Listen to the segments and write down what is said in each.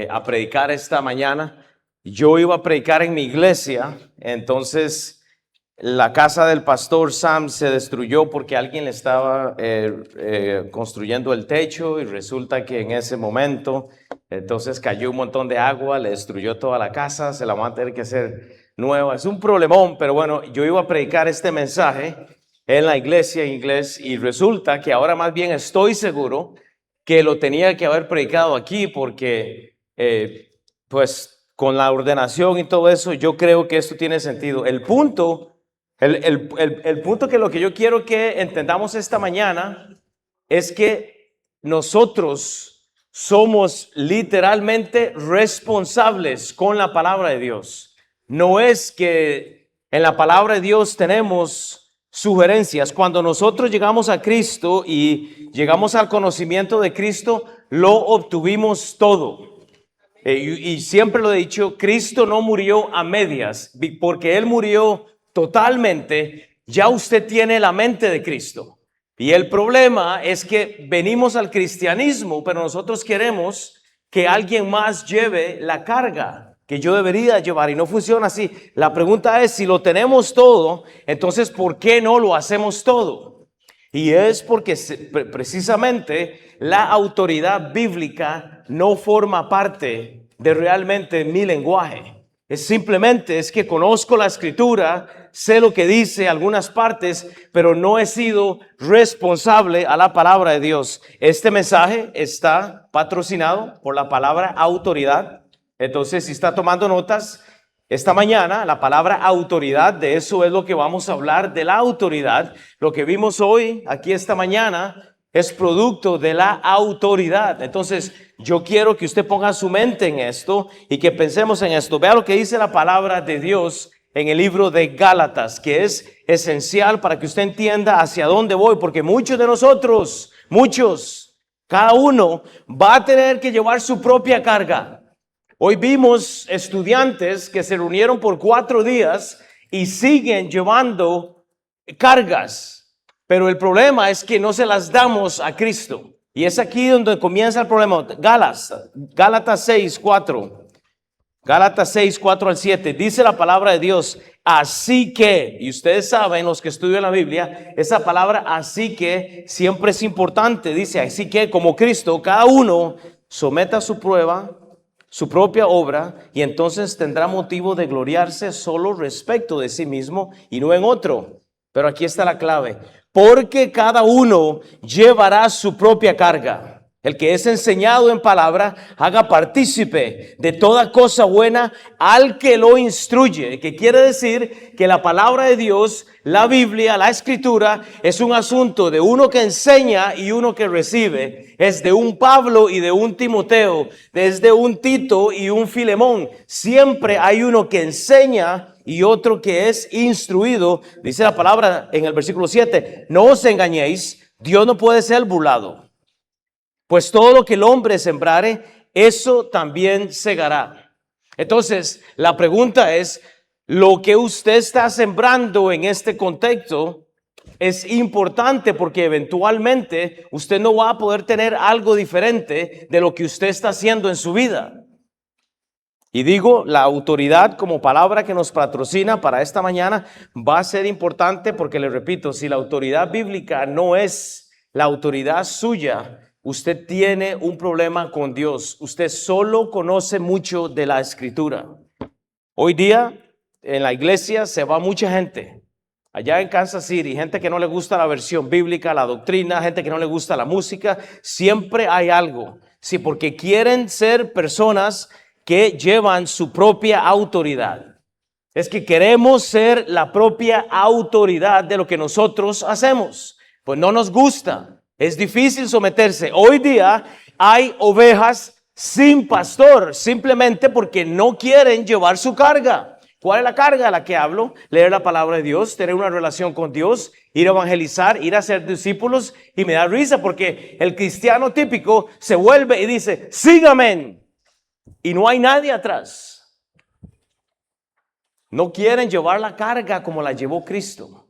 a predicar esta mañana. Yo iba a predicar en mi iglesia, entonces la casa del pastor Sam se destruyó porque alguien le estaba construyendo el techo y resulta que en ese momento entonces cayó un montón de agua, le destruyó toda la casa, se la van a tener que hacer nueva. Es un problemón, pero bueno, yo iba a predicar este mensaje en la iglesia en inglés y resulta que ahora más bien estoy seguro que lo tenía que haber predicado aquí porque pues con la ordenación y todo eso yo creo que esto tiene sentido. El punto que lo que yo quiero que entendamos esta mañana es que nosotros somos literalmente responsables con la palabra de Dios. No es que en la palabra de Dios tenemos sugerencias. Cuando nosotros llegamos a Cristo y llegamos al conocimiento de Cristo, lo obtuvimos todo. Y siempre lo he dicho, Cristo no murió a medias, porque Él murió totalmente. Ya usted tiene la mente de Cristo. Y el problema es que venimos al cristianismo, pero nosotros queremos que alguien más lleve la carga que yo debería llevar, y no funciona así. La pregunta es, si lo tenemos todo, entonces ¿por qué no lo hacemos todo? Y es porque precisamente la autoridad bíblica no forma parte de realmente mi lenguaje. Es que conozco la escritura, sé lo que dice algunas partes, pero no he sido responsable a la palabra de Dios. Este mensaje está patrocinado por la palabra autoridad. Entonces, si está tomando notas, esta mañana la palabra autoridad, de eso es lo que vamos a hablar, de la autoridad. Lo que vimos hoy, aquí esta mañana, es producto de la autoridad. Entonces, yo quiero que usted ponga su mente en esto y que pensemos en esto. Vea lo que dice la palabra de Dios en el libro de Gálatas, que es esencial para que usted entienda hacia dónde voy, porque muchos de nosotros, cada uno va a tener que llevar su propia carga. Hoy vimos estudiantes que se reunieron por 4 días y siguen llevando cargas, pero el problema es que no se las damos a Cristo. Y es aquí donde comienza el problema. Gálatas 6, 4. Gálatas 6, 4 al 7. Dice la palabra de Dios, así que, y ustedes saben, los que estudian la Biblia, esa palabra así que siempre es importante. Dice, así que como Cristo, cada uno someta su prueba, su propia obra, y entonces tendrá motivo de gloriarse solo respecto de sí mismo y no en otro. Pero aquí está la clave, porque cada uno llevará su propia carga. El que es enseñado en palabra, haga partícipe de toda cosa buena al que lo instruye. Que quiere decir que la palabra de Dios, la Biblia, la Escritura, es un asunto de uno que enseña y uno que recibe. Es de un Pablo y de un Timoteo, desde un Tito y un Filemón. Siempre hay uno que enseña y otro que es instruido. Dice la palabra en el versículo 7, no os engañéis, Dios no puede ser burlado. Pues todo lo que el hombre sembrare, eso también segará. Entonces, la pregunta es, lo que usted está sembrando en este contexto es importante porque eventualmente usted no va a poder tener algo diferente de lo que usted está haciendo en su vida. Y digo, la autoridad como palabra que nos patrocina para esta mañana va a ser importante porque, le repito, si la autoridad bíblica no es la autoridad suya, usted tiene un problema con Dios. Usted solo conoce mucho de la Escritura. Hoy día en la iglesia se va mucha gente. Allá en Kansas City, gente que no le gusta la versión bíblica, la doctrina, gente que no le gusta la música. Siempre hay algo. Sí, porque quieren ser personas que llevan su propia autoridad. Es que queremos ser la propia autoridad de lo que nosotros hacemos. Pues no nos gusta. Es difícil someterse. Hoy día hay ovejas sin pastor, simplemente porque no quieren llevar su carga. ¿Cuál es la carga a la que hablo? Leer la palabra de Dios, tener una relación con Dios, ir a evangelizar, ir a ser discípulos. Y me da risa porque el cristiano típico se vuelve y dice, sígame. Y no hay nadie atrás. No quieren llevar la carga como la llevó Cristo.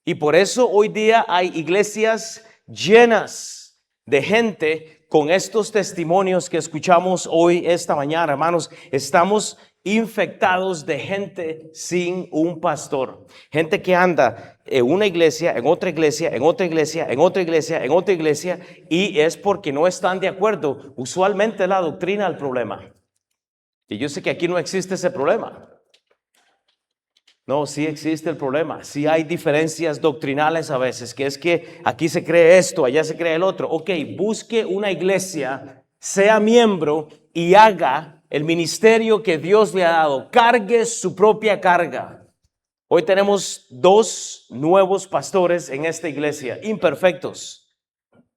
Y por eso hoy día hay iglesias llenas de gente con estos testimonios que escuchamos hoy, esta mañana, hermanos, estamos infectados de gente sin un pastor. Gente que anda en una iglesia, en otra iglesia, en otra iglesia, en otra iglesia, en otra iglesia, y es porque no están de acuerdo. Usualmente la doctrina es el problema. Y yo sé que aquí no existe ese problema. No, sí existe el problema. Sí hay diferencias doctrinales a veces, que es que aquí se cree esto, allá se cree el otro. Ok, busque una iglesia, sea miembro y haga el ministerio que Dios le ha dado. Cargue su propia carga. Hoy tenemos 2 nuevos pastores en esta iglesia, imperfectos.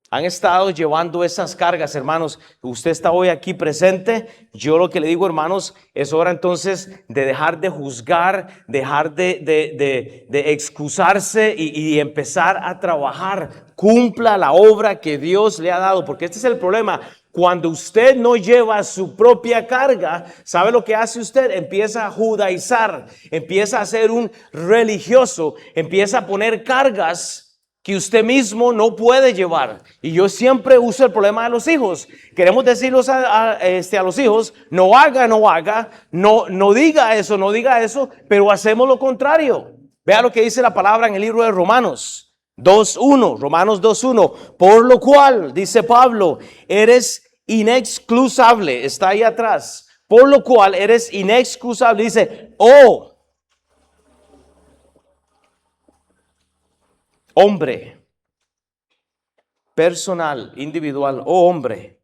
Han estado llevando esas cargas, hermanos. Usted está hoy aquí presente. Yo lo que le digo, hermanos, es hora entonces de dejar de juzgar, dejar de excusarse y empezar a trabajar. Cumpla la obra que Dios le ha dado, porque este es el problema. Cuando usted no lleva su propia carga, ¿sabe lo que hace usted? Empieza a judaizar, empieza a ser un religioso, empieza a poner cargas que usted mismo no puede llevar. Y yo siempre uso el problema de los hijos. Queremos decirles a los hijos, no haga, no diga eso, pero hacemos lo contrario. Vea lo que dice la palabra en el libro de Romanos 2:1, Romanos 2:1. Por lo cual, dice Pablo, eres inexcusable, está ahí atrás. Por lo cual eres inexcusable, dice, hombre, personal, individual, hombre,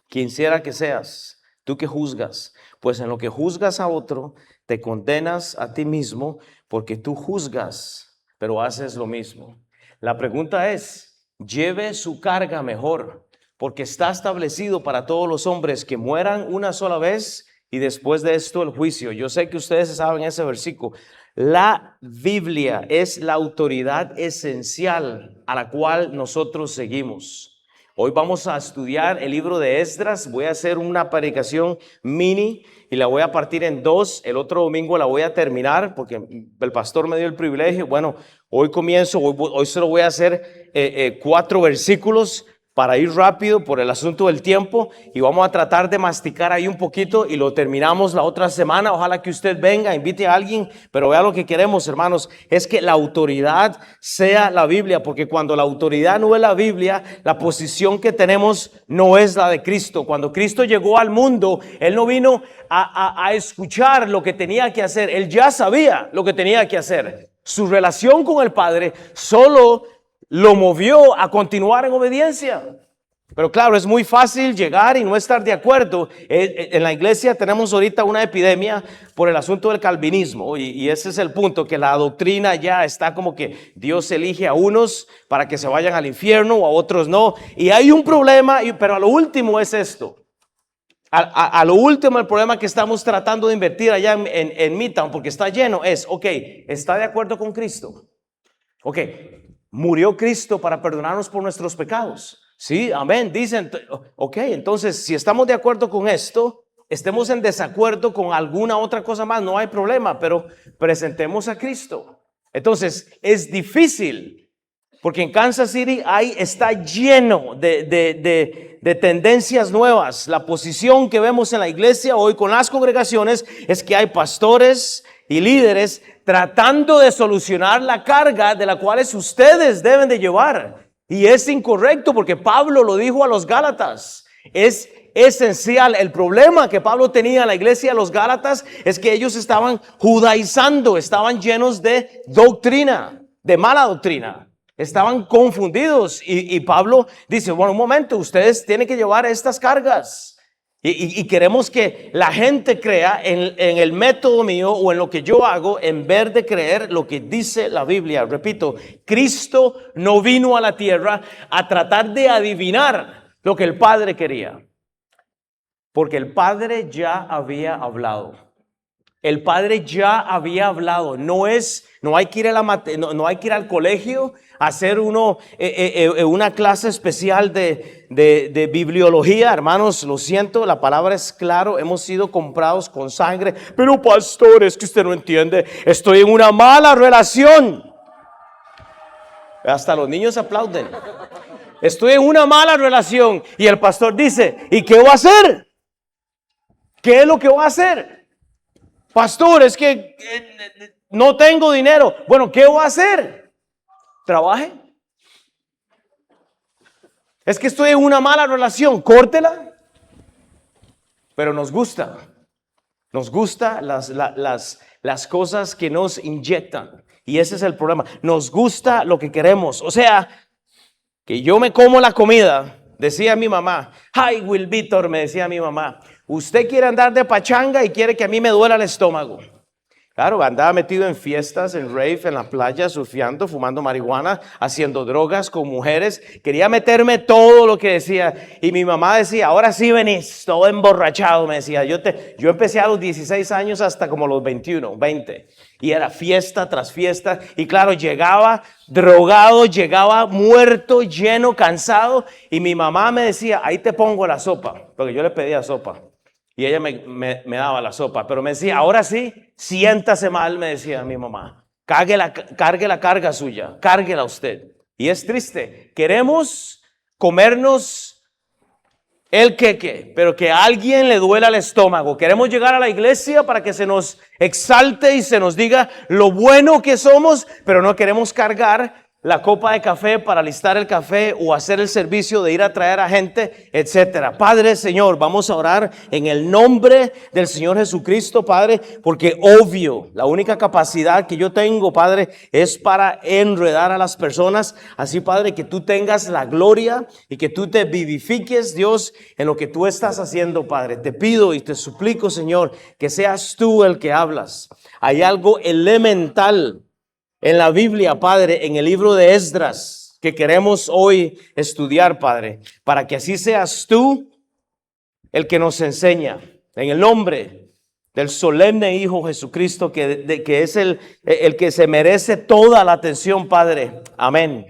quien quiera que seas, tú que juzgas, pues en lo que juzgas a otro, te condenas a ti mismo, porque tú juzgas, pero haces lo mismo. La pregunta es, lleve su carga mejor, porque está establecido para todos los hombres que mueran una sola vez y después de esto el juicio. Yo sé que ustedes saben ese versículo. La Biblia es la autoridad esencial a la cual nosotros seguimos. Hoy vamos a estudiar el libro de Esdras. Voy a hacer una predicación mini y la voy a partir en 2. El otro domingo la voy a terminar porque el pastor me dio el privilegio. Bueno, hoy comienzo, hoy solo voy a hacer 4 versículos para ir rápido por el asunto del tiempo, y vamos a tratar de masticar ahí un poquito y lo terminamos la otra semana. Ojalá que usted venga, invite a alguien, pero vea lo que queremos, hermanos, es que la autoridad sea la Biblia, porque cuando la autoridad no es la Biblia, la posición que tenemos no es la de Cristo. Cuando Cristo llegó al mundo, Él no vino a escuchar lo que tenía que hacer, Él ya sabía lo que tenía que hacer. Su relación con el Padre solo lo movió a continuar en obediencia. Pero claro, es muy fácil llegar y no estar de acuerdo. En la iglesia tenemos ahorita una epidemia por el asunto del calvinismo, y ese es el punto, que la doctrina ya está como que Dios elige a unos para que se vayan al infierno o a otros no. Y hay un problema, pero a lo último es esto. A lo último, el problema que estamos tratando de invertir allá en Midtown, porque está lleno, es, ok, ¿está de acuerdo con Cristo? Ok, murió Cristo para perdonarnos por nuestros pecados. Sí, amén. Dicen, ok, entonces si estamos de acuerdo con esto, estemos en desacuerdo con alguna otra cosa más, no hay problema, pero presentemos a Cristo. Entonces es difícil, porque en Kansas City está lleno de tendencias nuevas. La posición que vemos en la iglesia hoy con las congregaciones es que hay pastores y líderes tratando de solucionar la carga de la cual ustedes deben de llevar. Y es incorrecto, porque Pablo lo dijo a los Gálatas. Es esencial. El problema que Pablo tenía en la iglesia de los Gálatas es que ellos estaban judaizando, estaban llenos de doctrina, de mala doctrina. Estaban confundidos. Y Pablo dice, bueno, un momento, ustedes tienen que llevar estas cargas. Y queremos que la gente crea en el método mío o en lo que yo hago, en vez de creer lo que dice la Biblia. Repito, Cristo no vino a la tierra a tratar de adivinar lo que el Padre quería, porque el Padre ya había hablado. El Padre ya había hablado. No hay que ir al colegio a hacer una clase especial de bibliología. Hermanos, lo siento, la palabra es claro. Hemos sido comprados con sangre. Pero pastor, es que usted no entiende. Estoy en una mala relación. Hasta los niños aplauden. Estoy en una mala relación. Y el pastor dice, ¿y qué va a hacer? ¿Qué es lo que va a hacer? Pastor, es que no tengo dinero. Bueno, ¿qué va a hacer? Trabaje. Es que estoy en una mala relación. Córtela. Pero nos gusta. Nos gusta las cosas que nos inyectan. Y ese es el problema. Nos gusta lo que queremos. O sea, que yo me como la comida. Decía mi mamá. Ay, Will Víctor, me decía mi mamá. Usted quiere andar de pachanga y quiere que a mí me duela el estómago. Claro, andaba metido en fiestas, en rave, en la playa, surfeando, fumando marihuana, haciendo drogas con mujeres. Quería meterme todo lo que decía. Y mi mamá decía, ahora sí venís, todo emborrachado, me decía. Yo empecé a los 16 años hasta como los 21, 20. Y era fiesta tras fiesta. Y claro, llegaba drogado, llegaba muerto, lleno, cansado. Y mi mamá me decía, ahí te pongo la sopa, porque yo le pedía sopa. Y ella me daba la sopa, pero me decía, ahora sí, siéntase mal, me decía mi mamá. Cargue la carga suya, cárguela usted. Y es triste, queremos comernos el queque, pero que a alguien le duela el estómago. Queremos llegar a la iglesia para que se nos exalte y se nos diga lo bueno que somos, pero no queremos cargar la copa de café para alistar el café o hacer el servicio de ir a traer a gente, etcétera. Padre, Señor, vamos a orar en el nombre del Señor Jesucristo, Padre, porque obvio, la única capacidad que yo tengo, Padre, es para enredar a las personas. Así, Padre, que tú tengas la gloria y que tú te vivifiques, Dios, en lo que tú estás haciendo, Padre. Te pido y te suplico, Señor, que seas tú el que hablas. Hay algo elemental en la Biblia, Padre, en el libro de Esdras, que queremos hoy estudiar, Padre, para que así seas tú el que nos enseña, en el nombre del solemne Hijo Jesucristo, que es el que se merece toda la atención, Padre. Amén.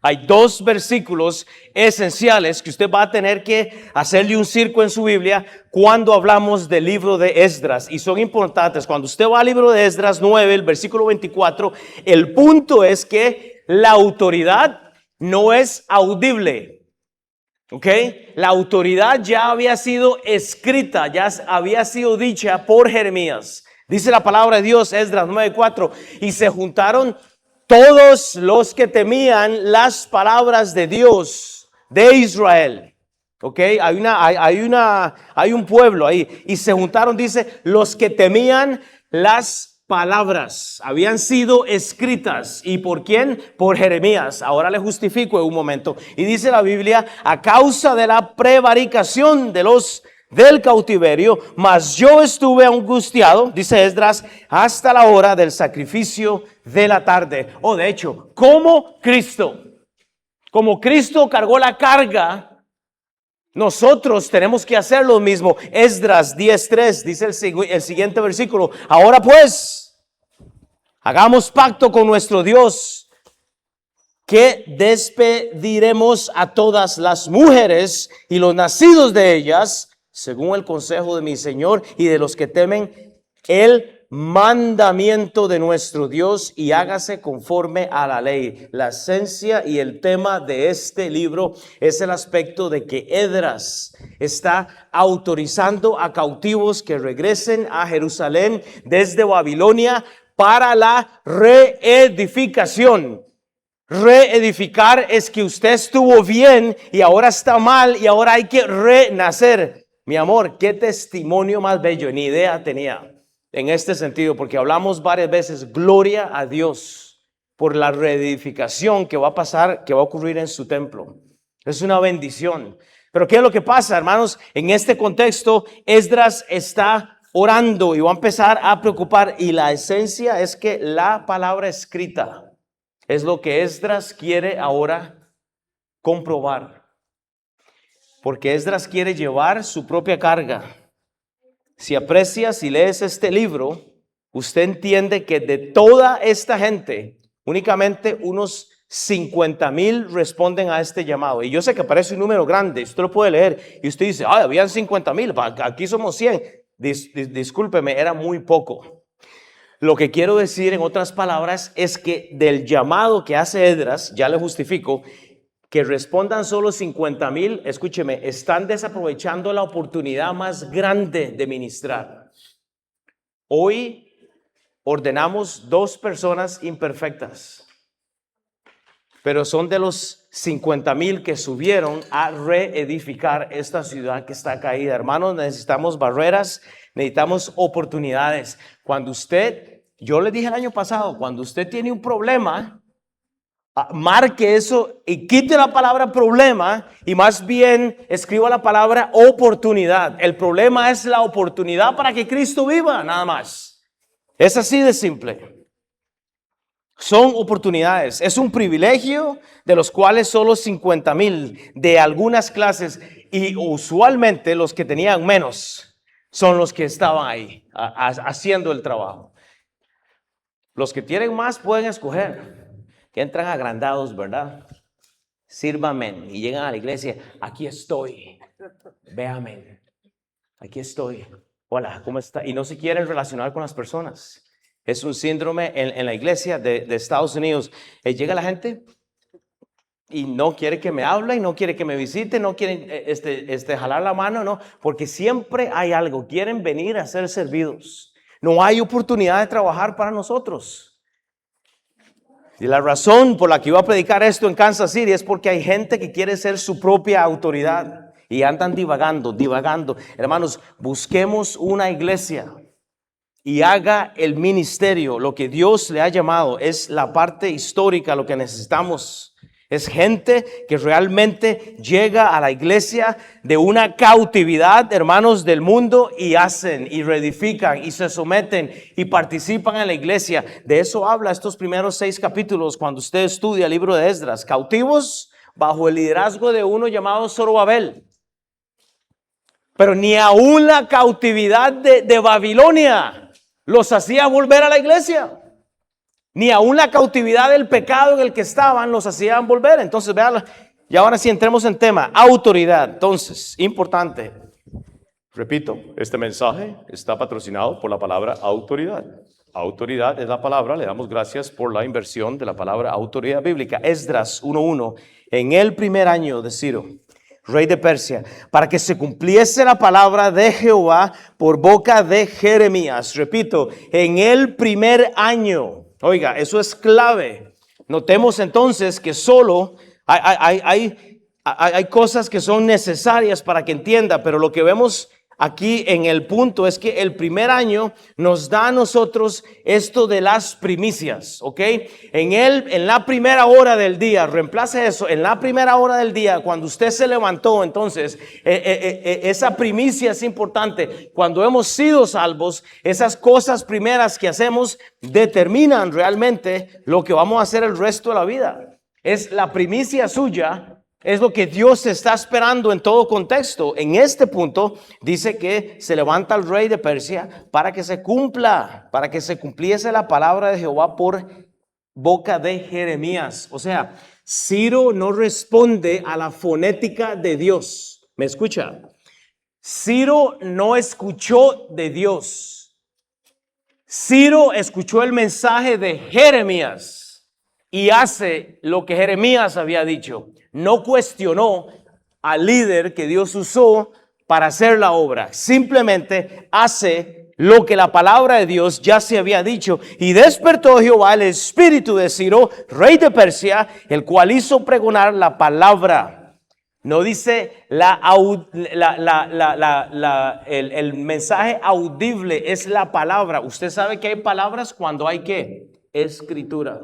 Hay dos versículos esenciales que usted va a tener que hacerle un circo en su Biblia cuando hablamos del libro de Esdras, y son importantes. Cuando usted va al libro de Esdras 9, el versículo 24, el punto es que la autoridad no es audible. ¿Ok? La autoridad ya había sido escrita, ya había sido dicha por Jeremías. Dice la palabra de Dios, Esdras 9:4, y se juntaron todos los que temían las palabras de Dios de Israel. ¿Ok? Hay un pueblo ahí. Y se juntaron, dice, los que temían las palabras. Habían sido escritas. ¿Y por quién? Por Jeremías. Ahora le justifico en un momento. Y dice la Biblia, a causa de la prevaricación del cautiverio, mas yo estuve angustiado, dice Esdras, hasta la hora del sacrificio de la tarde. De hecho, como Cristo cargó la carga, nosotros tenemos que hacer lo mismo. Esdras 10:3 dice el siguiente versículo: ahora pues, hagamos pacto con nuestro Dios, que despediremos a todas las mujeres y los nacidos de ellas, según el consejo de mi Señor y de los que temen el mandamiento de nuestro Dios, y hágase conforme a la ley. La esencia y el tema de este libro es el aspecto de que Esdras está autorizando a cautivos que regresen a Jerusalén desde Babilonia para la reedificación. Reedificar es que usted estuvo bien y ahora está mal y ahora hay que renacer. Mi amor, qué testimonio más bello, ni idea tenía en este sentido, porque hablamos varias veces, gloria a Dios por la reedificación que va a pasar, que va a ocurrir en su templo. Es una bendición. Pero ¿qué es lo que pasa, hermanos? En este contexto, Esdras está orando y va a empezar a preocupar, y la esencia es que la palabra escrita es lo que Esdras quiere ahora comprobar. Porque Esdras quiere llevar su propia carga. Si aprecias y lees este libro, usted entiende que de toda esta gente, únicamente unos 50,000 responden a este llamado. Y yo sé que parece un número grande, usted lo puede leer y usted dice, habían 50,000, aquí somos 100. Discúlpeme, era muy poco. Lo que quiero decir en otras palabras es que del llamado que hace Esdras, ya le justifico, que respondan solo 50,000, escúcheme, están desaprovechando la oportunidad más grande de ministrar. Hoy ordenamos 2 personas imperfectas, pero son de los 50,000 que subieron a reedificar esta ciudad que está caída. Hermanos, necesitamos barreras, necesitamos oportunidades. Yo le dije el año pasado, cuando usted tiene un problema, marque eso y quite la palabra problema y más bien escriba la palabra oportunidad. El problema es la oportunidad para que Cristo viva, nada más. Es así de simple. Son oportunidades. Es un privilegio de los cuales solo 50,000 de algunas clases, y usualmente los que tenían menos son los que estaban ahí haciendo el trabajo. Los que tienen más pueden escoger. Que entran agrandados, ¿verdad? Sírvame y llegan a la iglesia. Aquí estoy. Véame. Aquí estoy. Hola, ¿cómo está? Y no se quieren relacionar con las personas. Es un síndrome en la iglesia de Estados Unidos. Llega la gente y no quiere que me hable, y no quiere que me visite, no quieren jalar la mano, no, porque siempre hay algo. Quieren venir a ser servidos. No hay oportunidad de trabajar para nosotros. Y la razón por la que iba a predicar esto en Kansas City es porque hay gente que quiere ser su propia autoridad y andan divagando. Hermanos, busquemos una iglesia y haga el ministerio. Lo que Dios le ha llamado es la parte histórica, lo que necesitamos. Es gente que realmente llega a la iglesia de una cautividad, hermanos, del mundo, y hacen y reedifican y se someten y participan en la iglesia. De eso habla estos primeros 6 capítulos cuando usted estudia el libro de Esdras. Cautivos bajo el liderazgo de uno llamado Zorobabel. Pero ni aún la cautividad de Babilonia los hacía volver a la iglesia. Ni aún la cautividad del pecado en el que estaban los hacían volver. Entonces, vean, y ahora sí entremos en tema, autoridad. Entonces, importante. Repito, este mensaje está patrocinado por la palabra autoridad. Autoridad es la palabra, le damos gracias por la inversión de la palabra autoridad bíblica. Esdras 1:1, en el primer año de Ciro, rey de Persia, para que se cumpliese la palabra de Jehová por boca de Jeremías. Repito, en el primer año. Oiga, eso es clave. Notemos entonces que solo hay cosas que son necesarias para que entienda, pero lo que vemos aquí en el punto es que el primer año nos da a nosotros esto de las primicias, ¿ok? En la primera hora del día, reemplace eso, en la primera hora del día, cuando usted se levantó, entonces, esa primicia es importante. Cuando hemos sido salvos, esas cosas primeras que hacemos determinan realmente lo que vamos a hacer el resto de la vida. Es la primicia suya. Es lo que Dios está esperando en todo contexto. En este punto dice que se levanta el rey de Persia para que se cumpliese la palabra de Jehová por boca de Jeremías. O sea, Ciro no responde a la fonética de Dios. ¿Me escucha? Ciro no escuchó de Dios. Ciro escuchó el mensaje de Jeremías y hace lo que Jeremías había dicho. No cuestionó al líder que Dios usó para hacer la obra. Simplemente hace lo que la palabra de Dios ya se había dicho. Y despertó Jehová el espíritu de Ciro, rey de Persia, el cual hizo pregonar la palabra. No dice el mensaje audible, es la palabra. Usted sabe que hay palabras cuando hay ¿qué? Escritura.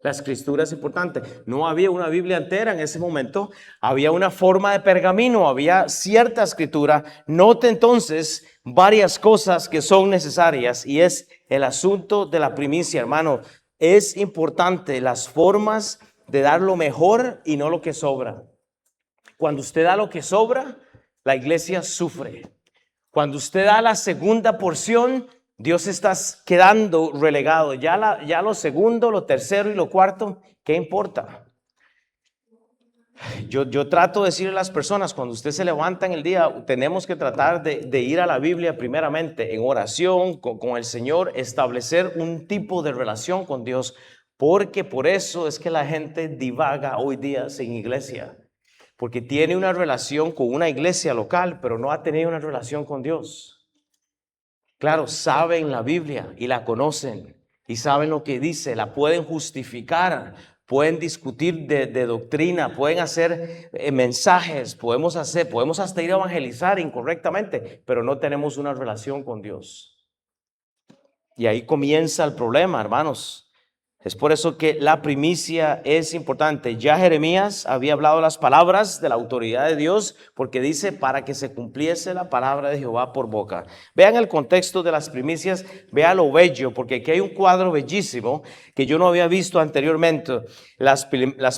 La escritura es importante. No había una Biblia entera en ese momento. Había una forma de pergamino, había cierta escritura. Note entonces varias cosas que son necesarias y es el asunto de la primicia, hermano. Es importante las formas de dar lo mejor y no lo que sobra. Cuando usted da lo que sobra, la iglesia sufre. Cuando usted da la segunda porción, Dios está quedando relegado. Ya lo segundo, lo tercero y lo cuarto, ¿qué importa? Yo trato de decirle a las personas, cuando usted se levanta en el día, tenemos que tratar de ir a la Biblia primeramente, en oración con el Señor, establecer un tipo de relación con Dios. Porque por eso es que la gente divaga hoy día sin iglesia. Porque tiene una relación con una iglesia local, pero no ha tenido una relación con Dios. Claro, saben la Biblia y la conocen y saben lo que dice, la pueden justificar, pueden discutir de doctrina, pueden hacer mensajes, podemos hasta ir a evangelizar incorrectamente, pero no tenemos una relación con Dios. Y ahí comienza el problema, hermanos. Es por eso que la primicia es importante. Ya Jeremías había hablado las palabras de la autoridad de Dios, porque dice para que se cumpliese la palabra de Jehová por boca. Vean el contexto de las primicias, vean lo bello, porque aquí hay un cuadro bellísimo que yo no había visto anteriormente. Las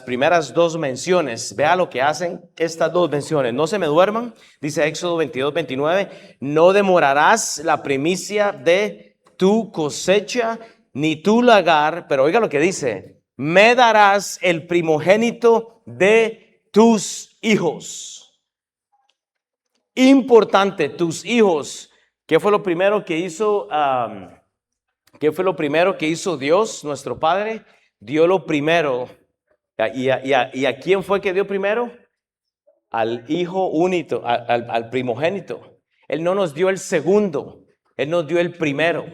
primeras dos menciones, vean lo que hacen estas dos menciones. No se me duerman, dice Éxodo 22:29, no demorarás la primicia de tu cosecha ni tu lagar, pero oiga lo que dice, me darás el primogénito de tus hijos. Importante, tus hijos. ¿Qué fue lo primero que hizo? ¿Qué fue lo primero que hizo Dios, nuestro Padre? Dio lo primero. ¿Y a quién fue que dio primero? Al hijo único, al primogénito. Él no nos dio el segundo, Él nos dio el primero.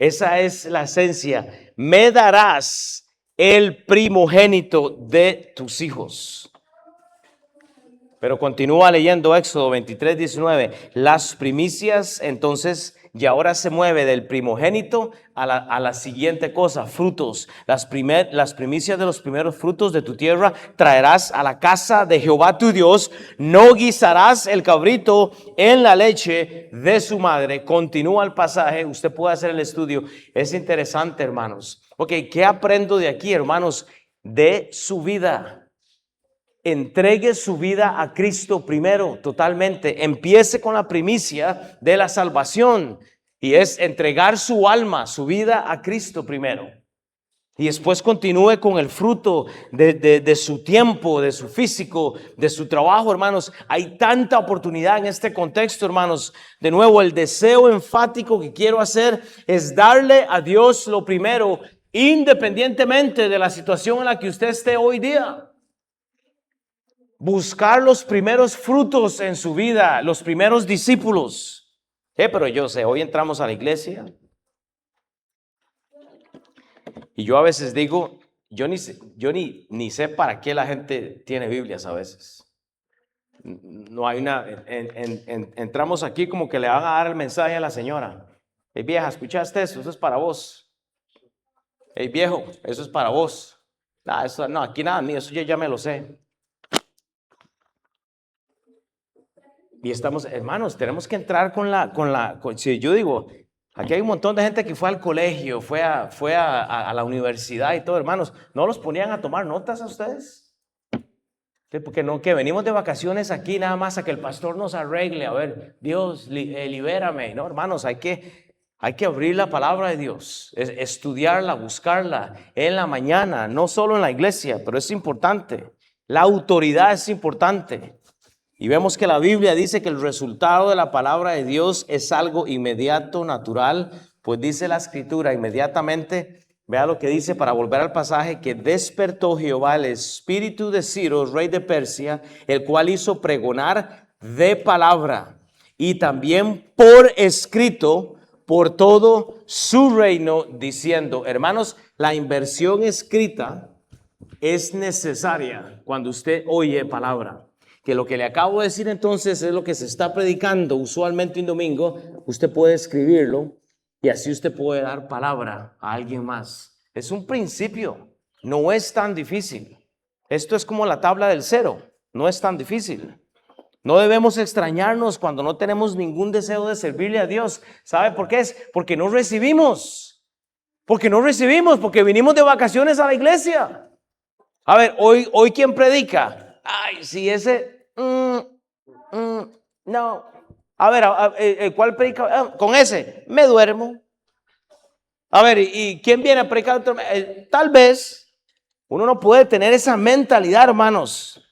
Esa es la esencia. Me darás el primogénito de tus hijos. Pero continúa leyendo Éxodo 23:19. Las primicias, entonces, y ahora se mueve del primogénito a la siguiente cosa, frutos. Las primicias de los primeros frutos de tu tierra traerás a la casa de Jehová tu Dios. No guisarás el cabrito en la leche de su madre. Continúa el pasaje, usted puede hacer el estudio. Es interesante, hermanos. Ok, ¿qué aprendo de aquí, hermanos? De su vida. Entregue su vida a Cristo primero, totalmente. Empiece con la primicia de la salvación y es entregar su alma, su vida a Cristo primero. Y después continúe con el fruto de su tiempo, de su físico, de su trabajo, hermanos. Hay tanta oportunidad en este contexto, hermanos. De nuevo, el deseo enfático que quiero hacer es darle a Dios lo primero, independientemente de la situación en la que usted esté hoy día. Buscar los primeros frutos en su vida, los primeros discípulos. Pero yo sé, hoy entramos a la iglesia y yo a veces digo, yo ni sé para qué la gente tiene Biblias a veces. No hay una, entramos aquí como que le van a dar el mensaje a la señora. Hey vieja, ¿escuchaste eso? Eso es para vos. Hey viejo, eso es para vos. No, aquí nada mío, eso yo ya me lo sé. Y estamos, hermanos, tenemos que entrar si yo digo, aquí hay un montón de gente que fue al colegio, fue a la universidad y todo, hermanos, ¿no los ponían a tomar notas a ustedes? Porque no, que venimos de vacaciones aquí nada más a que el pastor nos arregle, a ver, Dios, libérame, no, hermanos, hay que abrir la palabra de Dios, estudiarla, buscarla en la mañana, no solo en la iglesia, pero es importante, la autoridad es importante. Y vemos que la Biblia dice que el resultado de la palabra de Dios es algo inmediato, natural, pues dice la Escritura inmediatamente, vea lo que dice para volver al pasaje, que despertó Jehová el espíritu de Ciro, rey de Persia, el cual hizo pregonar de palabra y también por escrito por todo su reino, diciendo, hermanos, la inversión escrita es necesaria cuando usted oye palabra. Que lo que le acabo de decir entonces es lo que se está predicando usualmente un domingo, usted puede escribirlo y así usted puede dar palabra a alguien más. Es un principio, no es tan difícil. Esto es como la tabla del cero, no es tan difícil. No debemos extrañarnos cuando no tenemos ningún deseo de servirle a Dios. ¿Sabe por qué es? Porque no recibimos. Porque vinimos de vacaciones a la iglesia. A ver, hoy ¿quién predica? Ay, si ese, no. A ver, ¿cuál predica? Con ese, me duermo. A ver, ¿y quién viene a predicar? Tal vez. Uno no puede tener esa mentalidad, hermanos.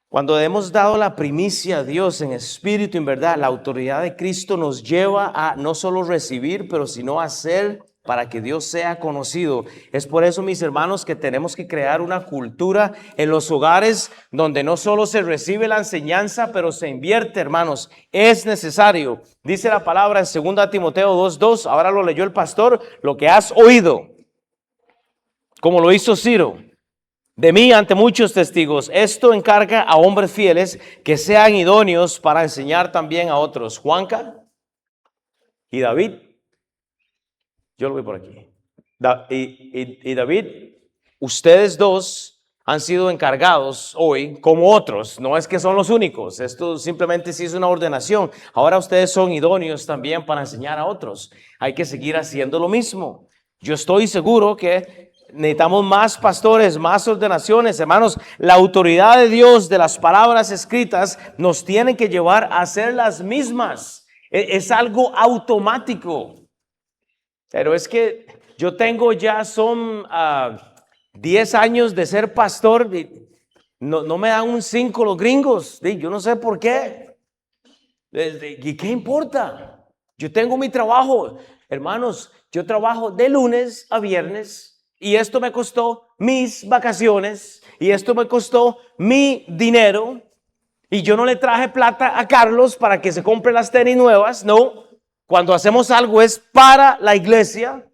Cuando hemos dado la primicia a Dios en espíritu y en verdad, la autoridad de Cristo nos lleva a no solo recibir, pero sino a hacer para que Dios sea conocido. Es por eso, mis hermanos, que tenemos que crear una cultura en los hogares donde no solo se recibe la enseñanza, pero se invierte, hermanos. Es necesario. Dice la palabra en 2 Timoteo 2:2, ahora lo leyó el pastor, lo que has oído, como lo hizo Ciro, de mí ante muchos testigos, esto encarga a hombres fieles que sean idóneos para enseñar también a otros. Juanca y David, yo lo voy por aquí. Y David, ustedes dos han sido encargados hoy como otros. No es que son los únicos. Esto simplemente sí es una ordenación. Ahora ustedes son idóneos también para enseñar a otros. Hay que seguir haciendo lo mismo. Yo estoy seguro que necesitamos más pastores, más ordenaciones. Hermanos, la autoridad de Dios de las palabras escritas nos tiene que llevar a hacer las mismas. Es algo automático. Pero es que yo tengo ya son 10 años de ser pastor. No me dan un 5 los gringos. Yo no sé por qué. ¿Y qué importa? Yo tengo mi trabajo. Hermanos, yo trabajo de lunes a viernes y esto me costó mis vacaciones y esto me costó mi dinero. Y yo no le traje plata a Carlos para que se compre las tenis nuevas. No. Cuando hacemos algo es para la iglesia.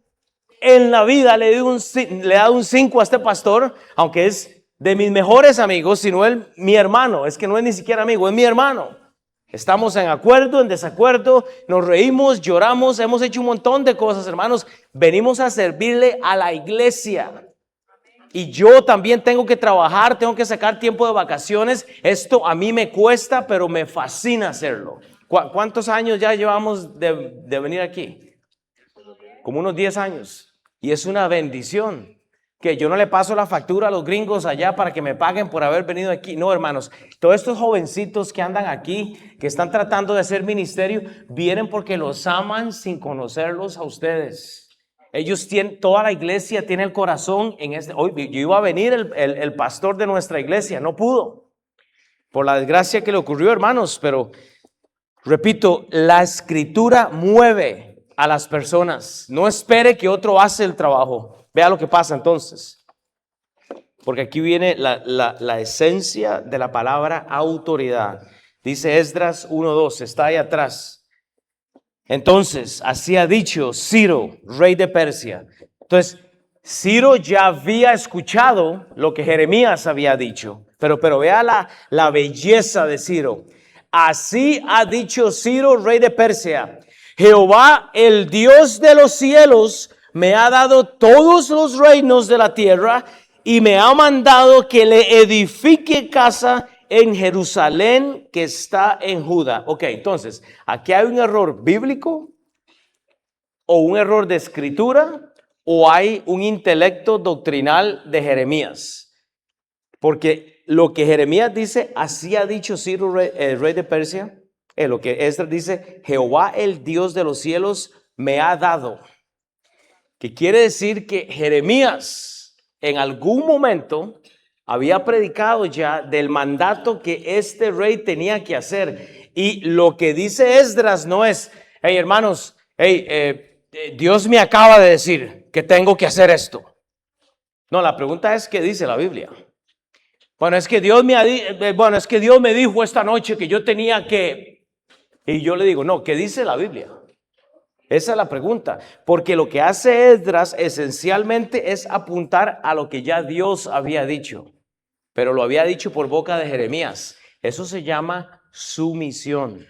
En la vida le he dado un 5 a este pastor, aunque es de mis mejores amigos, sino él, mi hermano. Es que no es ni siquiera amigo, es mi hermano. Estamos en acuerdo, en desacuerdo, nos reímos, lloramos, hemos hecho un montón de cosas, hermanos. Venimos a servirle a la iglesia. Y yo también tengo que trabajar, tengo que sacar tiempo de vacaciones. Esto a mí me cuesta, pero me fascina hacerlo. ¿Cuántos años ya llevamos de venir aquí? Como unos 10 años. Y es una bendición. Que yo no le paso la factura a los gringos allá para que me paguen por haber venido aquí. No, hermanos. Todos estos jovencitos que andan aquí, que están tratando de hacer ministerio, vienen porque los aman sin conocerlos a ustedes. Ellos tienen, toda la iglesia tiene el corazón en este. Hoy yo iba a venir el pastor de nuestra iglesia, no pudo. Por la desgracia que le ocurrió, hermanos, pero repito, la escritura mueve a las personas. No espere que otro hace el trabajo. Vea lo que pasa entonces. Porque aquí viene la esencia de la palabra autoridad. Dice Esdras 1:2, está ahí atrás. Entonces, así ha dicho Ciro, rey de Persia. Entonces, Ciro ya había escuchado lo que Jeremías había dicho. Pero vea la belleza de Ciro. Así ha dicho Ciro, rey de Persia. Jehová, el Dios de los cielos, me ha dado todos los reinos de la tierra y me ha mandado que le edifique casa en Jerusalén que está en Judá. Ok, entonces, aquí hay un error bíblico o un error de escritura o hay un intelecto doctrinal de Jeremías. Porque lo que Jeremías dice, así ha dicho Ciro, rey de Persia, lo que Esdras dice, Jehová el Dios de los cielos me ha dado. Que quiere decir que Jeremías en algún momento había predicado ya del mandato que este rey tenía que hacer. Y lo que dice Esdras no es, hey hermanos, Dios me acaba de decir que tengo que hacer esto. No, la pregunta es, ¿qué dice la Biblia? Bueno, es que Dios me dijo esta noche que yo tenía que... Y yo le digo, no, ¿qué dice la Biblia? Esa es la pregunta, porque lo que hace Esdras esencialmente es apuntar a lo que ya Dios había dicho, pero lo había dicho por boca de Jeremías. Eso se llama sumisión.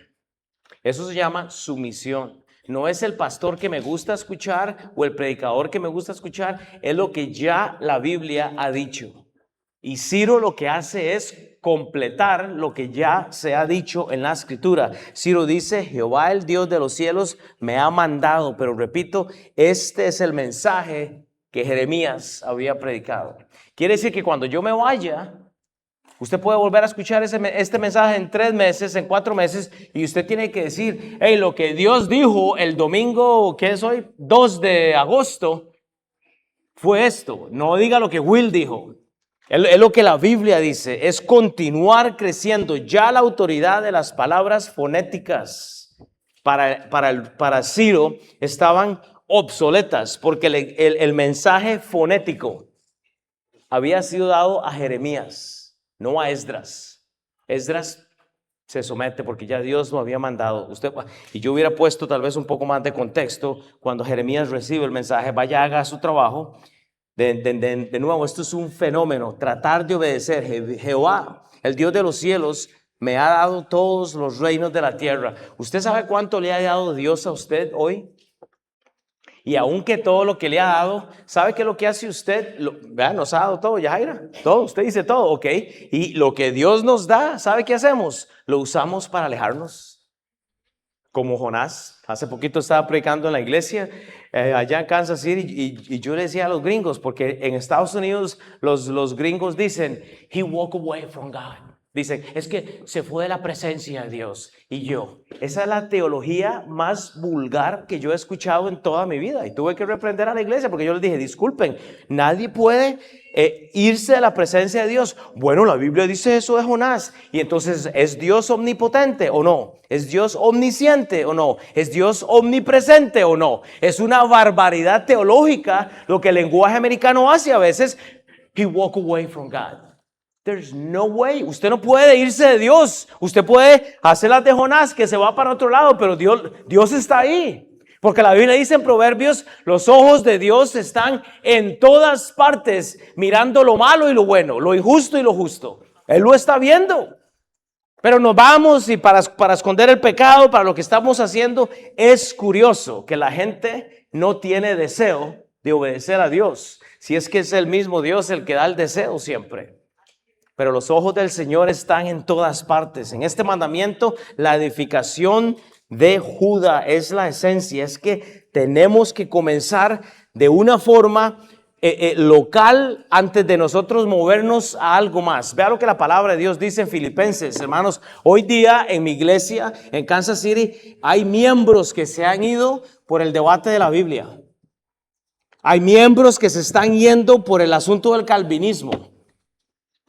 Eso se llama sumisión. No es el pastor que me gusta escuchar o el predicador que me gusta escuchar, es lo que ya la Biblia ha dicho. Y Ciro lo que hace es completar lo que ya se ha dicho en la escritura. Ciro dice, Jehová el Dios de los cielos me ha mandado. Pero repito, este es el mensaje que Jeremías había predicado. Quiere decir que cuando yo me vaya, usted puede volver a escuchar este mensaje en 3 meses, en 4 meses, y usted tiene que decir, hey, lo que Dios dijo el domingo, ¿qué es hoy? 2 de agosto, fue esto. No diga lo que Will dijo. Es lo que la Biblia dice, es continuar creciendo. Ya la autoridad de las palabras fonéticas para Ciro estaban obsoletas, porque el mensaje fonético había sido dado a Jeremías, no a Esdras. Esdras se somete porque ya Dios lo había mandado. Y yo hubiera puesto tal vez un poco más de contexto cuando Jeremías recibe el mensaje, vaya, haga su trabajo. De nuevo, esto es un fenómeno, tratar de obedecer. Jehová, el Dios de los cielos, me ha dado todos los reinos de la tierra. ¿Usted sabe cuánto le ha dado Dios a usted hoy? Y aunque todo lo que le ha dado, ¿sabe qué es lo que hace usted? Vean, nos ha dado todo, Yajaira, todo, usted dice todo, ok. Y lo que Dios nos da, ¿sabe qué hacemos? Lo usamos para alejarnos. Como Jonás, hace poquito estaba predicando en la iglesia allá en Kansas City y yo le decía a los gringos, porque en Estados Unidos los gringos dicen, he walked away from God. Dicen, es que se fue de la presencia de Dios. Y esa es la teología más vulgar que yo he escuchado en toda mi vida. Y tuve que reprender a la iglesia porque yo les dije, disculpen, nadie puede irse de la presencia de Dios. Bueno, la Biblia dice eso de Jonás. Y entonces, ¿es Dios omnipotente o no? ¿Es Dios omnisciente o no? ¿Es Dios omnipresente o no? Es una barbaridad teológica lo que el lenguaje americano hace a veces. He walked away from God. There's no way. Usted no puede irse de Dios. Usted puede hacer las de Jonás que se va para otro lado, pero Dios está ahí. Porque la Biblia dice en Proverbios, los ojos de Dios están en todas partes, mirando lo malo y lo bueno, lo injusto y lo justo. Él lo está viendo. Pero nos vamos y para esconder el pecado, para lo que estamos haciendo, es curioso que la gente no tiene deseo de obedecer a Dios. Si es que es el mismo Dios el que da el deseo siempre. Pero los ojos del Señor están en todas partes. En este mandamiento, la edificación de Judá es la esencia. Es que tenemos que comenzar de una forma local antes de nosotros movernos a algo más. Vea lo que la palabra de Dios dice en Filipenses, hermanos. Hoy día en mi iglesia, en Kansas City, hay miembros que se han ido por el debate de la Biblia. Hay miembros que se están yendo por el asunto del calvinismo.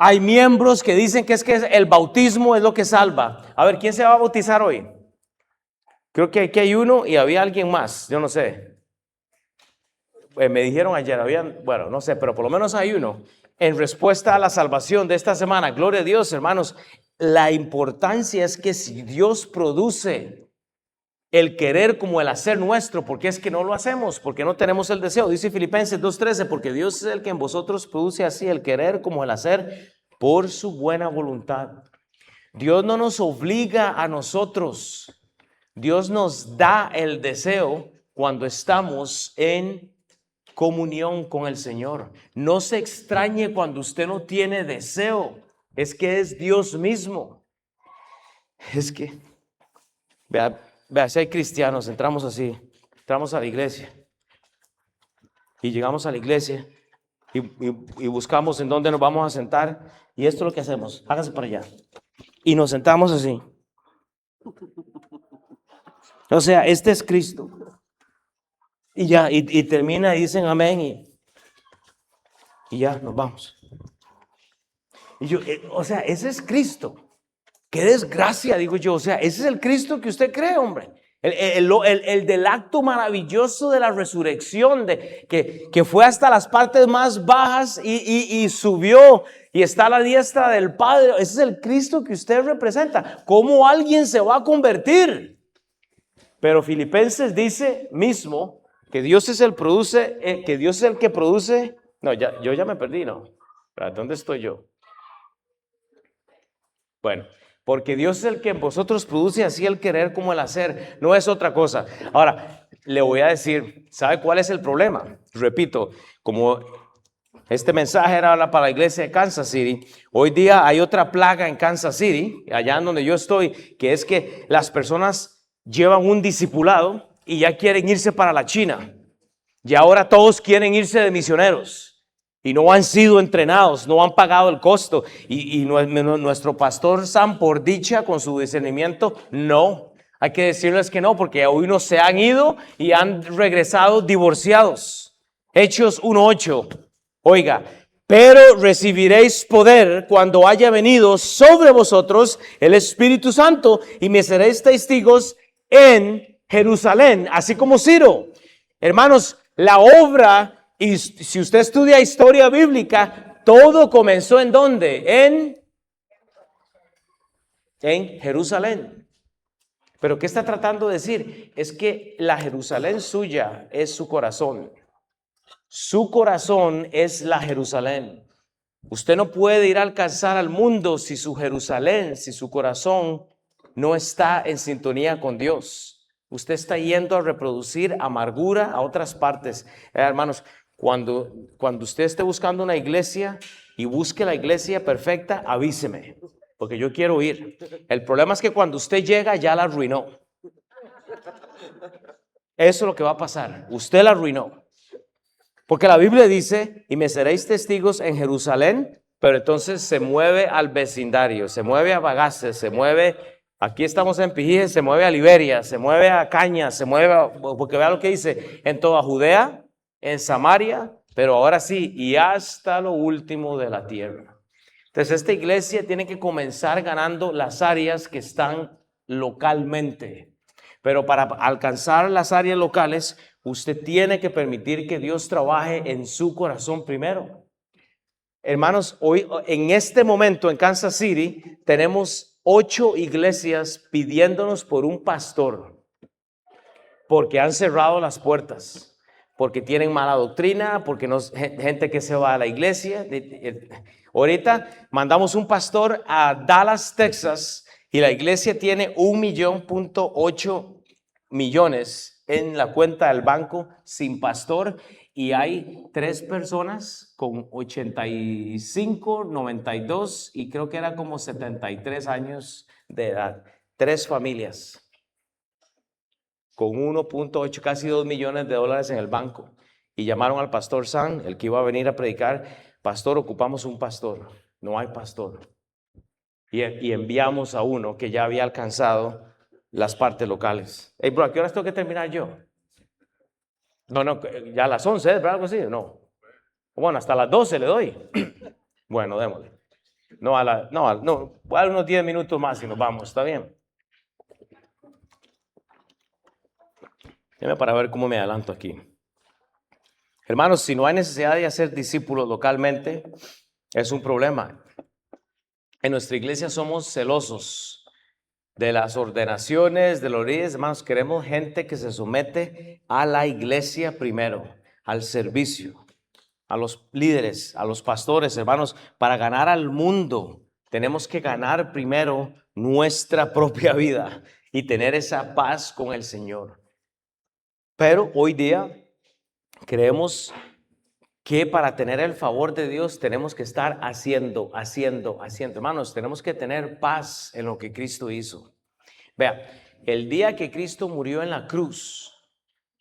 Hay miembros que dicen que el bautismo es lo que salva. A ver, ¿quién se va a bautizar hoy? Creo que aquí hay uno y había alguien más, yo no sé. Me dijeron ayer, bueno, no sé, pero por lo menos hay uno. En respuesta a la salvación de esta semana, gloria a Dios, hermanos, la importancia es que si Dios produce el querer como el hacer nuestro, porque es que no lo hacemos, porque no tenemos el deseo. Dice Filipenses 2:13, porque Dios es el que en vosotros produce así el querer como el hacer por su buena voluntad. Dios no nos obliga a nosotros. Dios nos da el deseo cuando estamos en comunión con el Señor. No se extrañe cuando usted no tiene deseo. Es que es Dios mismo. Es que, vea, si hay cristianos, entramos a la iglesia y llegamos a la iglesia y buscamos en dónde nos vamos a sentar y esto es lo que hacemos, hágase para allá y nos sentamos así. O sea, este es Cristo y ya, y termina y dicen amén y ya nos vamos. Y yo, o sea, ese es Cristo. Qué desgracia, digo yo. O sea, ese es el Cristo que usted cree, hombre. El del acto maravilloso de la resurrección, que fue hasta las partes más bajas y subió y está a la diestra del Padre. Ese es el Cristo que usted representa. ¿Cómo alguien se va a convertir? Pero Filipenses dice mismo que Dios es el que produce. No, yo ya me perdí, ¿no? ¿Dónde estoy yo? Bueno. Porque Dios es el que en vosotros produce así el querer como el hacer, no es otra cosa. Ahora, le voy a decir, ¿sabe cuál es el problema? Repito, como este mensaje era para la iglesia de Kansas City, hoy día hay otra plaga en Kansas City, allá en donde yo estoy, que es que las personas llevan un discipulado y ya quieren irse para la China. Y ahora todos quieren irse de misioneros. Y no han sido entrenados, no han pagado el costo. Y nuestro pastor Sam, por dicha, con su discernimiento, no. Hay que decirles que no, porque hoy no se han ido y han regresado divorciados. Hechos 1:8. Oiga, pero recibiréis poder cuando haya venido sobre vosotros el Espíritu Santo y me seréis testigos en Jerusalén, así como Ciro, Hermanos, la obra, y si usted estudia historia bíblica, todo comenzó ¿en dónde? En Jerusalén. Pero ¿qué está tratando de decir? Es que la Jerusalén suya es su corazón. Su corazón es la Jerusalén. Usted no puede ir a alcanzar al mundo si su Jerusalén, si su corazón no está en sintonía con Dios. Usted está yendo a reproducir amargura a otras partes. Hermanos, cuando usted esté buscando una iglesia y busque la iglesia perfecta, avíseme, porque yo quiero ir. El problema es que cuando usted llega ya la arruinó. Eso es lo que va a pasar. Usted la arruinó. Porque la Biblia dice, y me seréis testigos en Jerusalén, pero entonces se mueve al vecindario, se mueve a Bagaces, se mueve, aquí estamos en Pijije, se mueve a Liberia, se mueve a Cañas, se mueve, porque vea lo que dice, en toda Judea, en Samaria, pero ahora sí, y hasta lo último de la tierra. Entonces esta iglesia tiene que comenzar ganando las áreas que están localmente. Pero para alcanzar las áreas locales, usted tiene que permitir que Dios trabaje en su corazón primero. Hermanos, hoy en este momento en Kansas City tenemos 8 iglesias pidiéndonos por un pastor porque han cerrado las puertas, porque tienen mala doctrina, porque no gente que se va a la iglesia. Ahorita mandamos un pastor a Dallas, Texas, y la iglesia tiene 1.8 millones en la cuenta del banco sin pastor, y hay 3 personas con 85, 92 y creo que era como 73 años de edad. 3 familias con 1.8, casi 2 millones de dólares en el banco. Y llamaron al pastor Sam, el que iba a venir a predicar. Pastor, ocupamos un pastor. No hay pastor. Y enviamos a uno que ya había alcanzado las partes locales. Hey, bro, ¿a qué horas tengo que terminar yo? No, ya a las 11, ¿verdad? Algo así, no. Bueno, hasta las 12 le doy. Bueno, démosle. No, voy a dar unos 10 minutos más y nos vamos, ¿está bien? Déjame para ver cómo me adelanto aquí. Hermanos, si no hay necesidad de hacer discípulos localmente, es un problema. En nuestra iglesia somos celosos de las ordenaciones, de los líderes. Hermanos, queremos gente que se somete a la iglesia primero, al servicio, a los líderes, a los pastores. Hermanos, para ganar al mundo, tenemos que ganar primero nuestra propia vida y tener esa paz con el Señor. Pero hoy día creemos que para tener el favor de Dios tenemos que estar haciendo. Hermanos, tenemos que tener paz en lo que Cristo hizo. Vea, el día que Cristo murió en la cruz,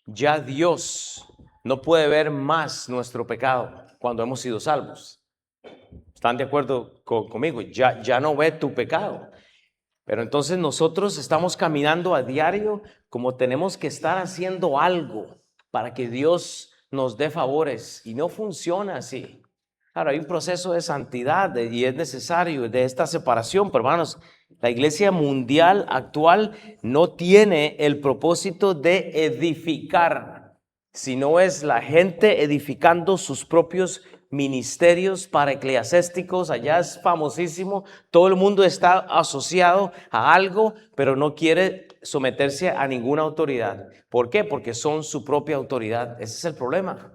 ya Dios no puede ver más nuestro pecado cuando hemos sido salvos. ¿Están de acuerdo conmigo? Ya no ve tu pecado. Pero entonces nosotros estamos caminando a diario como tenemos que estar haciendo algo para que Dios nos dé favores, y no funciona así. Claro, hay un proceso de santidad y es necesario de esta separación, pero hermanos, la iglesia mundial actual no tiene el propósito de edificar, sino es la gente edificando sus propios ministerios para eclesiásticos. Allá es famosísimo, todo el mundo está asociado a algo, pero no quiere someterse a ninguna autoridad. ¿Por qué? Porque son su propia autoridad. Ese es el problema.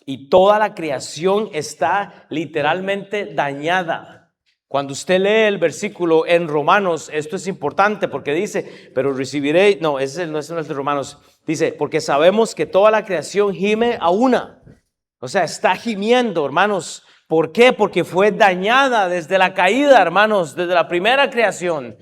Y toda la creación está literalmente dañada. Cuando usted lee el versículo en Romanos, esto es importante porque dice, pero recibiréis, no, ese no es el de Romanos, dice, porque sabemos que toda la creación gime a una. O sea, está gimiendo, hermanos. ¿Por qué? Porque fue dañada desde la caída, hermanos, desde la primera creación.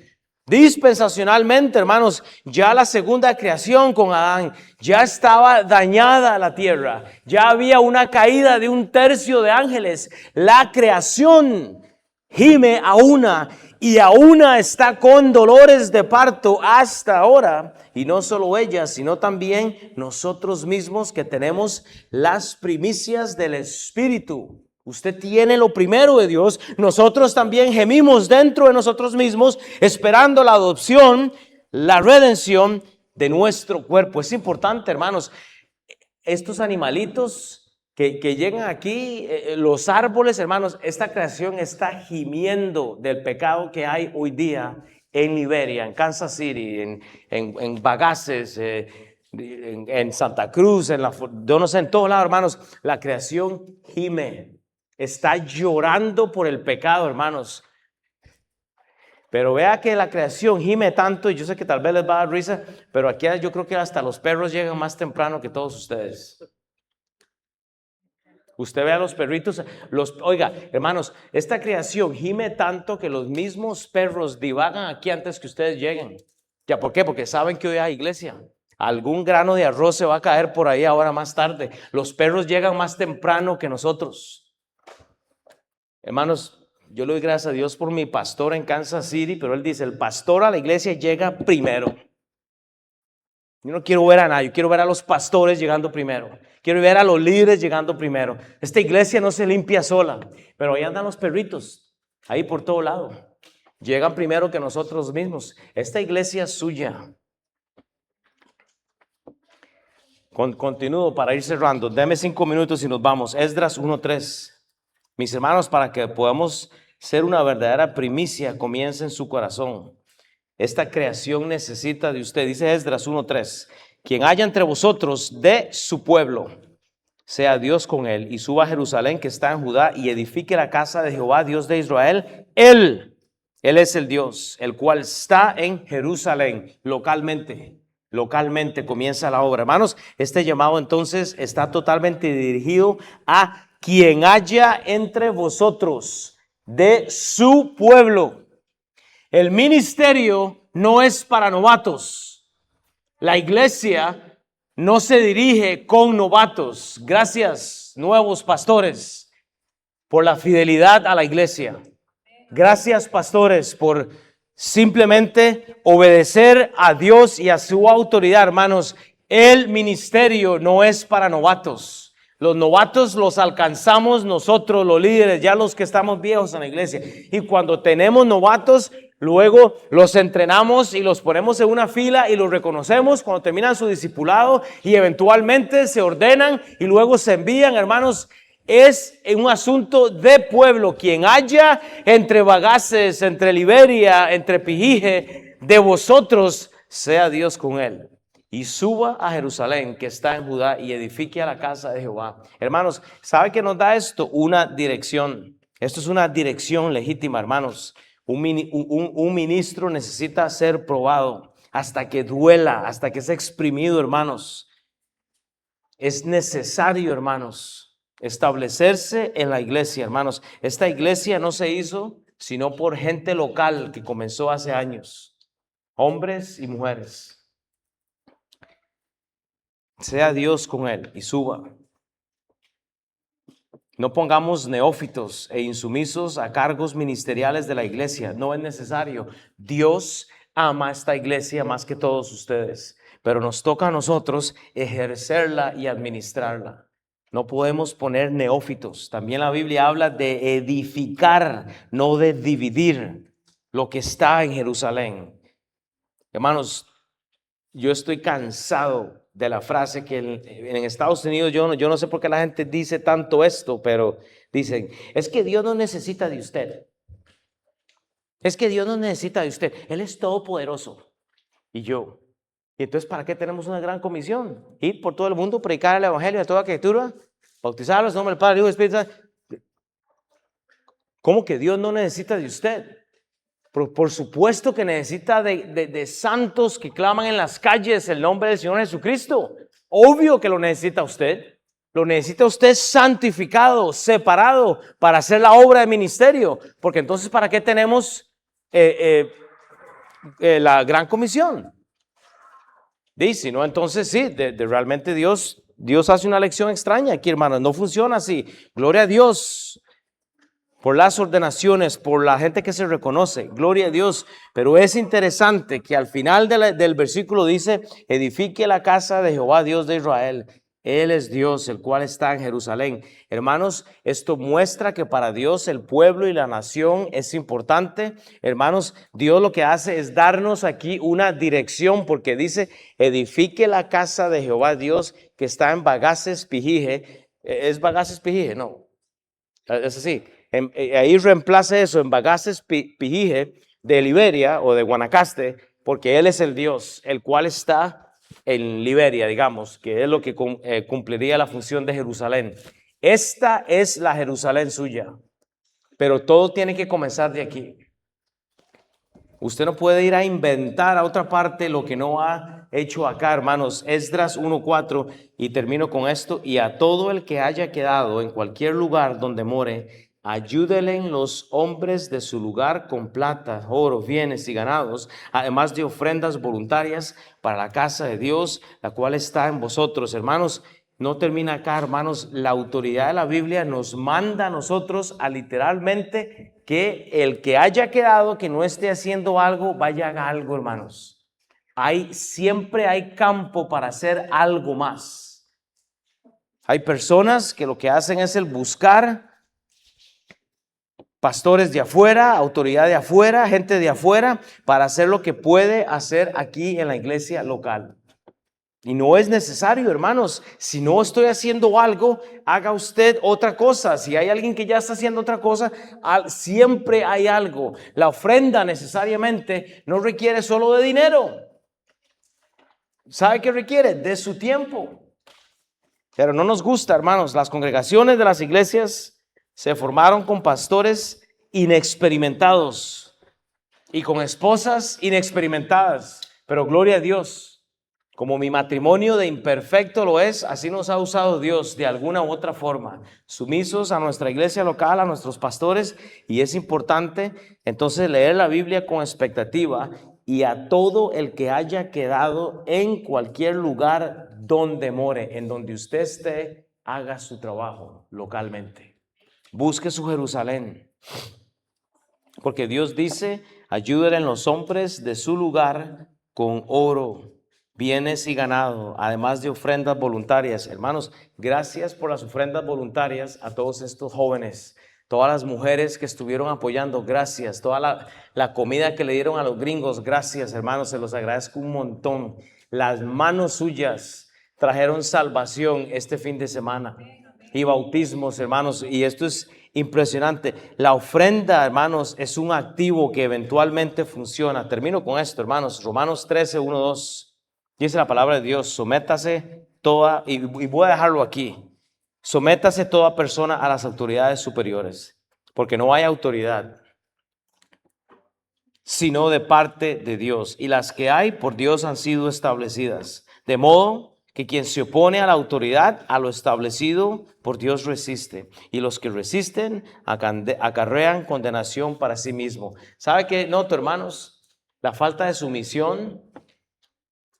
Dispensacionalmente, hermanos, ya la segunda creación con Adán, ya estaba dañada la tierra. Ya había una caída de 1/3 de ángeles. La creación gime a una, y a una está con dolores de parto hasta ahora. Y no solo ella, sino también nosotros mismos que tenemos las primicias del Espíritu. Usted tiene lo primero de Dios. Nosotros también gemimos dentro de nosotros mismos, esperando la adopción, la redención de nuestro cuerpo. Es importante, hermanos. estos animalitos que llegan aquí, los árboles, hermanos, esta creación está gimiendo del pecado que hay hoy día en Liberia, en Kansas City, en Bagaces, en Santa Cruz, yo no sé, en todos lados, hermanos. La creación gime, está llorando por el pecado, hermanos. Pero vea que la creación gime tanto, y yo sé que tal vez les va a dar risa, pero aquí yo creo que hasta los perros llegan más temprano que todos ustedes. Usted ve a los perritos, oiga, hermanos, esta creación gime tanto que los mismos perros divagan aquí antes que ustedes lleguen. ¿Ya por qué? Porque saben que hoy hay iglesia. Algún grano de arroz se va a caer por ahí ahora más tarde. Los perros llegan más temprano que nosotros. Hermanos, yo le doy gracias a Dios por mi pastor en Kansas City, pero él dice, el pastor a la iglesia llega primero. Yo no quiero ver a nadie, yo quiero ver a los pastores llegando primero. Quiero ver a los líderes llegando primero. Esta iglesia no se limpia sola, pero ahí andan los perritos, ahí por todo lado. Llegan primero que nosotros mismos. Esta iglesia es suya. Continúo para ir cerrando. Deme 5 minutos y nos vamos. Esdras 1:3. Mis hermanos, para que podamos ser una verdadera primicia, comienza en su corazón. Esta creación necesita de usted. Dice Esdras 1:3. Quien haya entre vosotros de su pueblo, sea Dios con él, y suba a Jerusalén que está en Judá, y edifique la casa de Jehová, Dios de Israel. Él es el Dios, el cual está en Jerusalén, localmente. Localmente comienza la obra. Hermanos, este llamado entonces está totalmente dirigido a quien haya entre vosotros de su pueblo. El ministerio no es para novatos. La iglesia no se dirige con novatos. Gracias, nuevos pastores, por la fidelidad a la iglesia. Gracias, pastores, por simplemente obedecer a Dios y a su autoridad, hermanos. El ministerio no es para novatos. Los novatos los alcanzamos nosotros, los líderes, ya los que estamos viejos en la iglesia. Y cuando tenemos novatos, luego los entrenamos y los ponemos en una fila y los reconocemos cuando terminan su discipulado y eventualmente se ordenan y luego se envían, hermanos. Es un asunto de pueblo. Quien haya entre Bagaces, entre Liberia, entre Pijije, de vosotros, sea Dios con él. Y suba a Jerusalén, que está en Judá, y edifique a la casa de Jehová. Hermanos, ¿sabe qué nos da esto? Una dirección. Esto es una dirección legítima, hermanos. Un ministro necesita ser probado hasta que duela, hasta que sea exprimido, hermanos. Es necesario, hermanos, establecerse en la iglesia, hermanos. Esta iglesia no se hizo sino por gente local que comenzó hace años. Hombres y mujeres. Sea Dios con él y suba. No pongamos neófitos e insumisos a cargos ministeriales de la iglesia. No es necesario. Dios ama a esta iglesia más que todos ustedes. Pero nos toca a nosotros ejercerla y administrarla. No podemos poner neófitos. También la Biblia habla de edificar, no de dividir lo que está en Jerusalén. Hermanos, yo estoy cansado de la frase que en Estados Unidos, yo no sé por qué la gente dice tanto esto, pero dicen, es que Dios no necesita de usted. Es que Dios no necesita de usted. Él es todopoderoso. Y entonces, ¿para qué tenemos una gran comisión? Ir por todo el mundo, predicar el evangelio a toda criatura, bautizarlos en nombre del Padre, Hijo y Espíritu Santo. ¿Cómo que Dios no necesita de usted? Por supuesto que necesita de santos que claman en las calles el nombre del Señor Jesucristo. Obvio que lo necesita usted. Lo necesita usted santificado, separado para hacer la obra de ministerio. Porque entonces, ¿para qué tenemos la gran comisión? Dice, ¿no? Entonces sí, realmente Dios hace una lección extraña aquí, hermanos. No funciona así. Gloria a Dios por las ordenaciones, por la gente que se reconoce, gloria a Dios. Pero es interesante que al final del versículo dice, edifique la casa de Jehová, Dios de Israel. Él es Dios, el cual está en Jerusalén. Hermanos, esto muestra que para Dios el pueblo y la nación es importante. Hermanos, Dios lo que hace es darnos aquí una dirección, porque dice, edifique la casa de Jehová Dios que está en Bagaces Pijije. ¿Es Bagaces Pijije? No, es así. Ahí reemplace eso en Bagaces Pijije de Liberia o de Guanacaste, porque Él es el Dios, el cual está en Liberia, digamos, que es lo que cumpliría la función de Jerusalén. Esta es la Jerusalén suya, pero todo tiene que comenzar de aquí. Usted no puede ir a inventar a otra parte lo que no ha hecho acá, hermanos. Esdras 1:4, y termino con esto: y a todo el que haya quedado en cualquier lugar donde more, ayúdenle los hombres de su lugar con plata, oro, bienes y ganados, además de ofrendas voluntarias para la casa de Dios, la cual está en vosotros. Hermanos, no termina acá, hermanos. La autoridad de la Biblia nos manda a nosotros a literalmente que el que haya quedado, que no esté haciendo algo, vaya a haga algo, hermanos. Siempre hay campo para hacer algo más. Hay personas que lo que hacen es el buscar pastores de afuera, autoridad de afuera, gente de afuera, para hacer lo que puede hacer aquí en la iglesia local. Y no es necesario, hermanos. Si no estoy haciendo algo, haga usted otra cosa. Si hay alguien que ya está haciendo otra cosa, siempre hay algo. La ofrenda necesariamente no requiere solo de dinero. ¿Sabe qué requiere? De su tiempo. Pero no nos gusta, hermanos. Las congregaciones de las iglesias se formaron con pastores inexperimentados y con esposas inexperimentadas. Pero gloria a Dios. Como mi matrimonio de imperfecto lo es, así nos ha usado Dios de alguna u otra forma, sumisos a nuestra iglesia local, a nuestros pastores, y es importante entonces leer la Biblia con expectativa. Y a todo el que haya quedado en cualquier lugar donde more, en donde usted esté, haga su trabajo localmente. Busque su Jerusalén, porque Dios dice, ayúdenle los hombres de su lugar con oro, bienes y ganado, además de ofrendas voluntarias. Hermanos, gracias por las ofrendas voluntarias a todos estos jóvenes, todas las mujeres que estuvieron apoyando, gracias. Toda la comida que le dieron a los gringos, gracias, hermanos, se los agradezco un montón. Las manos suyas trajeron salvación este fin de semana y bautismos, hermanos, y esto es impresionante. La ofrenda, hermanos, es un activo que eventualmente funciona. Termino con esto, hermanos. Romanos 13:1-2. Dice la palabra de Dios, sométase toda, y voy a dejarlo aquí, sométase toda persona a las autoridades superiores, porque no hay autoridad sino de parte de Dios, y las que hay por Dios han sido establecidas, de modo que quien se opone a la autoridad, a lo establecido por Dios resiste, y los que resisten acarrean condenación para sí mismo. ¿Sabe qué noto, hermanos? La falta de sumisión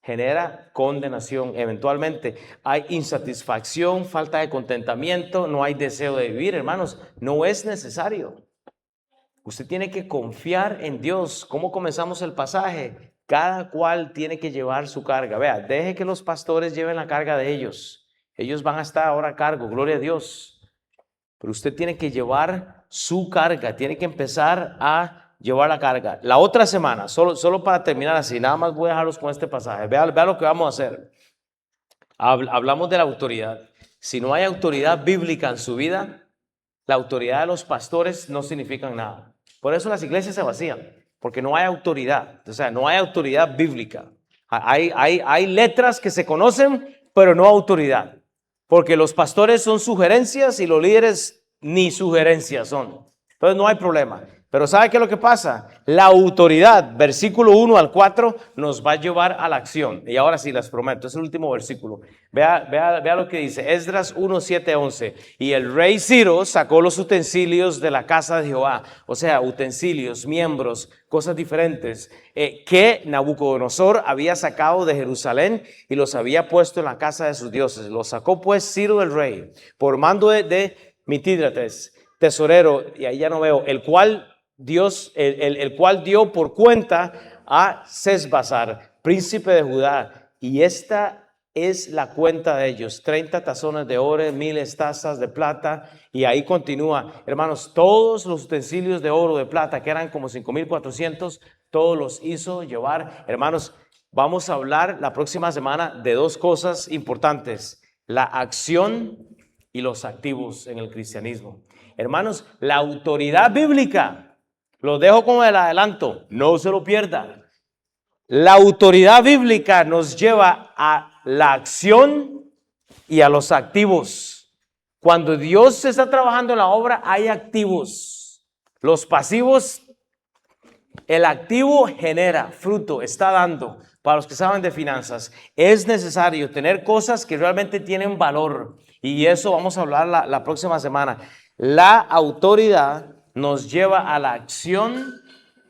genera condenación. Eventualmente hay insatisfacción, falta de contentamiento, no hay deseo de vivir, hermanos. No es necesario. Usted tiene que confiar en Dios. ¿Cómo comenzamos el pasaje? Cada cual tiene que llevar su carga. Vea, deje que los pastores lleven la carga de ellos. Ellos van a estar ahora a cargo, gloria a Dios. Pero usted tiene que llevar su carga, tiene que empezar a llevar la carga. La otra semana, solo para terminar así, nada más voy a dejarlos con este pasaje. Vea lo que vamos a hacer. Hablamos de la autoridad. Si no hay autoridad bíblica en su vida, la autoridad de los pastores no significa nada. Por eso las iglesias se vacían, porque no hay autoridad. O sea, no hay autoridad bíblica. Hay letras que se conocen, pero no autoridad. Porque los pastores son sugerencias y los líderes ni sugerencias son. Entonces no hay problema. Pero ¿sabe qué es lo que pasa? La autoridad, versículo 1-4, nos va a llevar a la acción. Y ahora sí, les prometo, es el último versículo. Vea lo que dice, Esdras 1:7-11. Y el rey Ciro sacó los utensilios de la casa de Jehová. O sea, utensilios, miembros, cosas diferentes, que Nabucodonosor había sacado de Jerusalén y los había puesto en la casa de sus dioses. Los sacó pues Ciro el rey, por mando de Mitídates, tesorero, y ahí ya no veo, el cual dio por cuenta a Sesbazar, príncipe de Judá. Y esta es la cuenta de ellos: 30 tazones de oro, 1000 tazas de plata, y ahí continúa. Hermanos, todos los utensilios de oro, de plata, que eran como 5400, todos los hizo llevar. Hermanos, vamos a hablar la próxima semana de dos cosas importantes: la acción y los activos en el cristianismo. Hermanos, la autoridad bíblica, lo dejo como el adelanto, no se lo pierda. La autoridad bíblica nos lleva a la acción y a los activos. Cuando Dios está trabajando en la obra, hay activos. Los pasivos, el activo genera fruto, está dando. Para los que saben de finanzas, es necesario tener cosas que realmente tienen valor. Y eso vamos a hablar la próxima semana. La autoridad nos lleva a la acción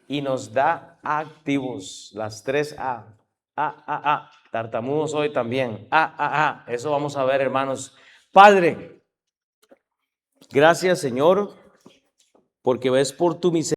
y nos da activos. Las 3 A. Tartamudos hoy también. Eso vamos a ver, hermanos. Padre, gracias, Señor, porque ves por tu misericordia.